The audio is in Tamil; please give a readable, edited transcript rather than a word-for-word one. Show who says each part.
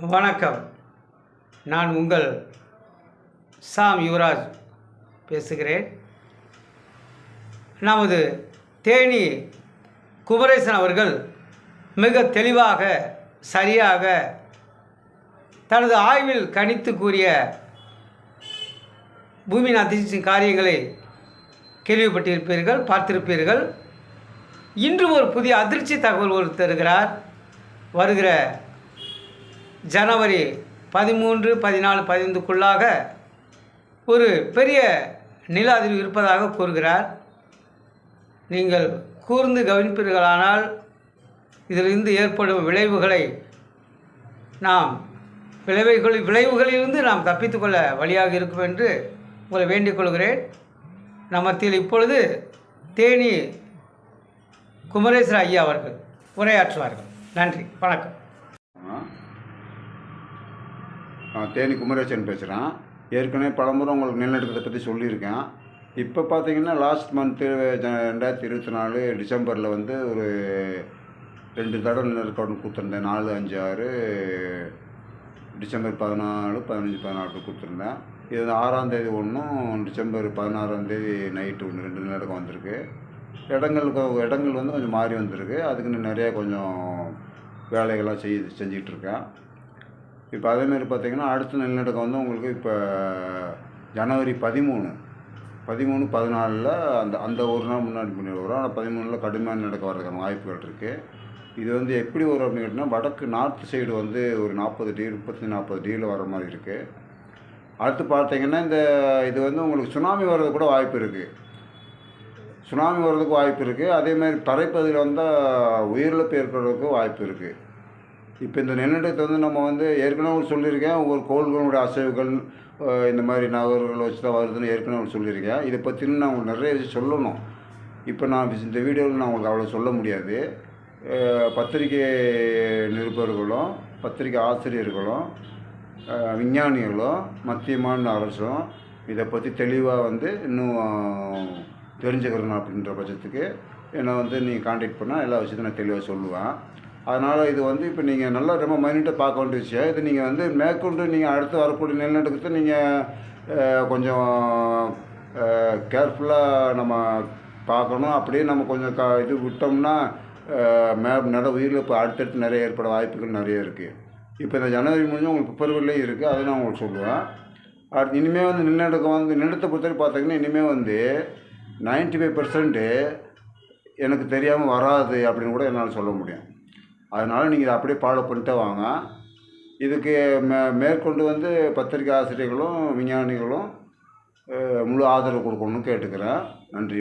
Speaker 1: வணக்கம். நான் உங்கள் சாம் யுவராஜ் பேசுகிறேன். நமது தேனி குமரேசன் அவர்கள் மிக தெளிவாக சரியாக தனது ஆய்வில் கணித்து கூறிய பூமியின் அதிர்ச்சி காரியங்களை கேள்விப்பட்டிருப்பீர்கள், பார்த்திருப்பீர்கள். இன்று ஒரு புதிய அதிர்ச்சி தகவல் தருகிறார். வருகிற ஜனவரி 13, 14, 15க்குள்ளாக ஒரு பெரிய நில அதிர்வு இருப்பதாக கூறுகிறார். நீங்கள் கூர்ந்து கவனிப்பீர்களானால் இதிலிருந்து ஏற்படும் விளைவுகளை நாம் விளைவுகளிலிருந்து நாம் தப்பித்துக்கொள்ள வழியாக இருக்கும் என்று உங்களை வேண்டிக் கொள்கிறேன். நம்மத்தில் இப்பொழுது தேனி குமரேசன் ஐயா அவர்கள் உரையாற்றுவார்கள். நன்றி, வணக்கம்.
Speaker 2: தேனி குமரேசன் பேசுகிறேன். ஏற்கனவே பலமுறை உங்களுக்கு நிலநடுக்கத்தை பற்றி சொல்லியிருக்கேன். இப்போ பார்த்தீங்கன்னா லாஸ்ட் மந்த்து 2024 டிசம்பரில் வந்து ஒரு 2 தடவை நிலநடுக்கம் கொடுத்துருந்தேன். 4, 5, 6 டிசம்பர் 14, 15, 16 கொடுத்துருந்தேன். இது 6ஆம் தேதி ஒன்றும் டிசம்பர் 16ஆம் தேதி நைட்டு 2 நிலநடுக்கம் வந்திருக்கு. இடங்கள் வந்து கொஞ்சம் மாறி வந்திருக்கு. அதுக்குன்னு நிறையா கொஞ்சம் வேலைகள்லாம் செஞ்சிகிட்ருக்கேன். இப்போ அதேமாரி பார்த்திங்கன்னா அடுத்த நிலநடுக்கம் வந்து உங்களுக்கு இப்போ ஜனவரி 13, 14 அந்த ஒரு நாள் முன்னாடி வரும். ஆனால் 13 கடுமையான நிலநடுக்கம் வர்றதுக்கான வாய்ப்புகள் இருக்குது. இது வந்து எப்படி வரும் அப்படின்னு கேட்டிங்கன்னா, வடக்கு நார்த் சைடு வந்து ஒரு 40 டிகிரி 40 டிகிரியில் வர மாதிரி இருக்குது. அடுத்து பார்த்திங்கன்னா இது வந்து உங்களுக்கு சுனாமி வர்றது கூட வாய்ப்பு இருக்குது. சுனாமி வர்றதுக்கு வாய்ப்பு இருக்குது. அதேமாதிரி தரைப்பகுதியில் வந்தால் உயிரிழப்பு ஏற்படுறதுக்கு வாய்ப்பு இருக்குது. இப்போ இந்த நிலநடுக்கத்தை வந்து நம்ம வந்து ஏற்கனவே சொல்லியிருக்கேன். ஒவ்வொரு கோள்களுடைய அசைவுகள் இந்த மாதிரி நகர்கள் வச்சு தான் வருதுன்னு ஏற்கனவே சொல்லியிருக்கேன். இதை பற்றின நான் உங்களுக்கு நிறைய விஷயம் சொல்லணும். இப்போ நான் இந்த வீடியோவில் நான் உங்களுக்கு அவ்வளோ சொல்ல முடியாது. பத்திரிகை நிருபர்களும் பத்திரிகை ஆசிரியர்களும் விஞ்ஞானிகளும் மத்திய மாநில அரசும் இதை பற்றி தெளிவாக வந்து இன்னும் தெரிஞ்சுக்கிறணும் அப்படின்ற பட்சத்துக்கு என்னை வந்து நீங்கள் கான்டாக்ட் பண்ணால் எல்லா விஷயத்தையும் நான் தெளிவாக சொல்லுவேன். அதனால் இது வந்து இப்போ நீங்கள் நல்லா ரொம்ப மைனூட்டாக பார்க்க வேண்டிய விஷயம். இது நீங்கள் வந்து மேற்கொண்டு நீங்கள் அடுத்து வரக்கூடிய நிலநடுக்கத்தை நீங்கள் கொஞ்சம் கேர்ஃபுல்லாக நம்ம பார்க்கணும். அப்படியே நம்ம கொஞ்சம் இது விட்டோம்னா நிறைய உயிரிழப்பு அடுத்தடுத்து நிறைய ஏற்பட வாய்ப்புகள் நிறைய இருக்குது. இப்போ இந்த ஜனவரி முடிஞ்சு உங்களுக்கு பிப்ரவரிலேயும் இருக்குது. அதை நான் உங்களுக்கு சொல்லுவேன். அடுத்து இனிமேல் வந்து நிலநடுக்கத்தை பொறுத்தவரை பார்த்தீங்கன்னா இனிமேல் வந்து 95% எனக்கு தெரியாமல் வராது அப்படின்னு கூட என்னால் சொல்ல முடியும். அதனால் நீங்கள் இதை அப்படியே ஃபாலோ பண்ணிட்டே வாங்க. இதுக்கு மேற்கொண்டு வந்து பத்திரிகை ஆசிரியர்களும் விஞ்ஞானிகளும் முழு ஆதரவு கொடுக்கணும்னு கேட்டுக்கிறேன். நன்றி.